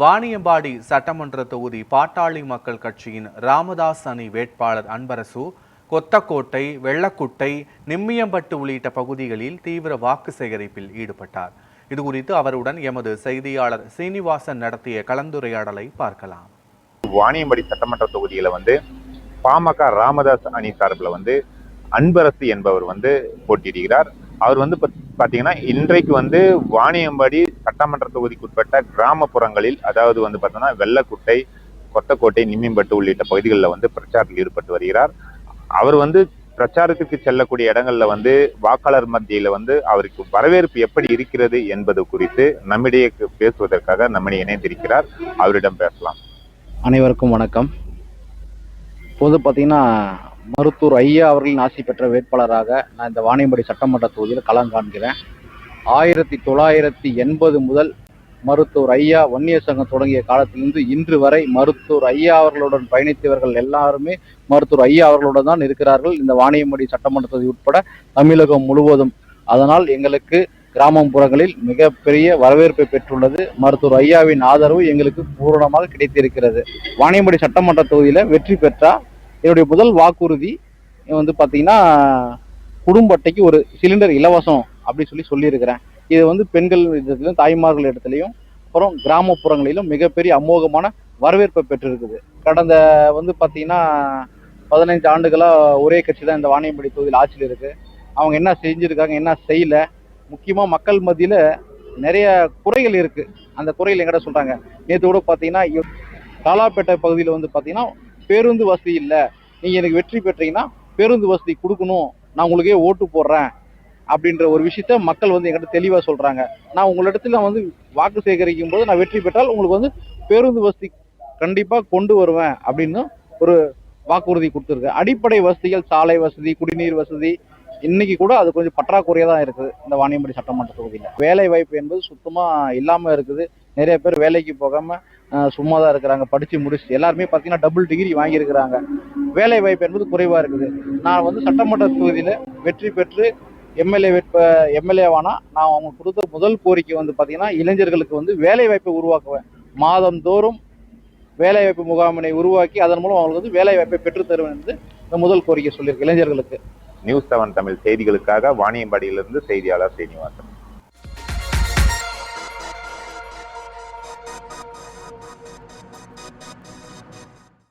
வாணியம்பாடி சட்டமன்ற தொகுதி பாட்டாளி மக்கள் கட்சியின் ராமதாஸ் அணி வேட்பாளர் அன்பரசு கொத்தக்கோட்டை, வெள்ளக்குட்டை, நிம்மியம்பட்டு உள்ளிட்ட பகுதிகளில் தீவிர வாக்கு சேகரிப்பில் ஈடுபட்டார். இதுகுறித்து அவருடன் எமது செய்தியாளர் சீனிவாசன் நடத்திய கலந்துரையாடலை பார்க்கலாம். வாணியம்பாடி சட்டமன்ற தொகுதியில பாமக ராமதாஸ் அணி சார்பில் அன்பரசு என்பவர் போட்டியிடுகிறார். அவர் பாத்தீங்கன்னா இன்றைக்கு வாணியம்பாடி சட்டமன்ற தொகுதிக்குட்பட்ட கிராமப்புறங்களில், அதாவது பார்த்தோம்னா வெள்ளக்குட்டை, கொத்தக்கோட்டை, நிம்மியம்பட்டு உள்ளிட்ட பகுதிகளில் பிரச்சாரத்தில் ஈடுபட்டு வருகிறார். அவர் பிரச்சாரத்துக்கு செல்லக்கூடிய இடங்கள்ல வாக்காளர் மத்தியில அவருக்கு வரவேற்பு எப்படி இருக்கிறது என்பது குறித்து நம்மிடையே பேசுவதற்காக நம்மிடையே இணைந்திருக்கிறார். அவரிடம் பேசலாம். அனைவருக்கும் வணக்கம். இப்போது பார்த்தீங்கன்னா மருத்துவர் ஐயா அவர்களின் ஆசி பெற்ற வேட்பாளராக நான் இந்த வாணியம்பாடி சட்டமன்ற தொகுதியில் களம் காண்கிறேன். 1980 முதல் மருத்துவர் ஐயா வன்னியர் சங்கம் தொடங்கிய காலத்திலிருந்து இன்று வரை மருத்துவர் ஐயா அவர்களுடன் பயணித்தவர்கள் எல்லாருமே மருத்துவர் ஐயா அவர்களுடன் தான் இருக்கிறார்கள், இந்த வாணியம்பாடி சட்டமன்ற தொகுதி உட்பட தமிழகம் முழுவதும். அதனால் எங்களுக்கு கிராமப்புறங்களில் மிகப்பெரிய வரவேற்பை பெற்றுள்ளது. மருத்துவர் ஐயாவின் ஆதரவு எங்களுக்கு பூரணமாக கிடைத்திருக்கிறது. வாணியம்பாடி சட்டமன்ற தொகுதியில் வெற்றி பெற்றால் என்னுடைய முதல் வாக்குறுதி பார்த்தீங்கன்னா குடும்ப அட்டைக்கு ஒரு சிலிண்டர் இலவசம் அப்படி சொல்லியிருக்கிறேன். இது பெண்கள் இடத்துலையும் தாய்மார்கள் இடத்துலையும் அப்புறம் கிராமப்புறங்களிலும் மிகப்பெரிய அமோகமான வரவேற்பை பெற்றிருக்குது. கடந்த பார்த்தீங்கன்னா 15 ஆண்டுகளாக ஒரே கட்சி தான் இந்த வாணியம்பாடி தொகுதியில் ஆட்சியில் இருக்கு. அவங்க என்ன செஞ்சிருக்காங்க, என்ன செய்யல, முக்கியமாக மக்கள் மத்தியில் நிறைய குறைகள் இருக்கு. அந்த குறைகள் எங்கிட்ட சொல்றாங்க. நேற்று கூட பார்த்தீங்கன்னா காலாப்பேட்டை பகுதியில் பார்த்தீங்கன்னா பேருந்து வசதி இல்லை, நீங்க எனக்கு வெற்றி பெற்றீங்கன்னா பேருந்து வசதி கொடுக்கணும், நான் உங்களுக்கே ஓட்டு போடுறேன் அப்படின்ற ஒரு விஷயத்த மக்கள் என்கிட்ட தெளிவா சொல்றாங்க. நான் உங்களிடத்துல வாக்கு சேகரிக்கும் போது நான் வெற்றி பெற்றால் உங்களுக்கு பேருந்து வசதி கண்டிப்பா கொண்டு வருவேன் அப்படின்னு ஒரு வாக்குறுதி கொடுத்துருக்கேன். அடிப்படை வசதிகள், சாலை வசதி, குடிநீர் வசதி இன்னைக்கு கூட அது கொஞ்சம் பற்றாக்குறையா தான் இருக்குது. இந்த வாணியம்பாடி சட்டமன்ற தொகுதியில வேலை வாய்ப்பு என்பது சுத்தமா இல்லாம இருக்குது. நிறைய பேர் வேலைக்கு போகாம சும்மா தான் இருக்கிறாங்க. படிச்சு முடிச்சு எல்லாருமே பார்த்தீங்கன்னா டபுள் டிகிரி வாங்கியிருக்கிறாங்க. வேலை வாய்ப்பு என்பது குறைவா இருக்குது. நான் சட்டமன்ற தொகுதியில வெற்றி பெற்று எம்எல்ஏவானா நான் அவங்க கொடுத்த முதல் கோரிக்கை பார்த்தீங்கன்னா இளைஞர்களுக்கு வேலை வாய்ப்பை உருவாக்குவேன். மாதந்தோறும் வேலை வாய்ப்பு முகாமினை உருவாக்கி அதன் மூலம் அவங்களுக்கு வேலை வாய்ப்பை பெற்று தருவேன் என்று இந்த முதல் கோரிக்கை சொல்லியிருக்கு இளைஞர்களுக்கு. நியூஸ் 7 தமிழ் செய்திகளுக்காக வாணியம்பாடியிலிருந்து செய்தியாளர் சீனிவாசன்.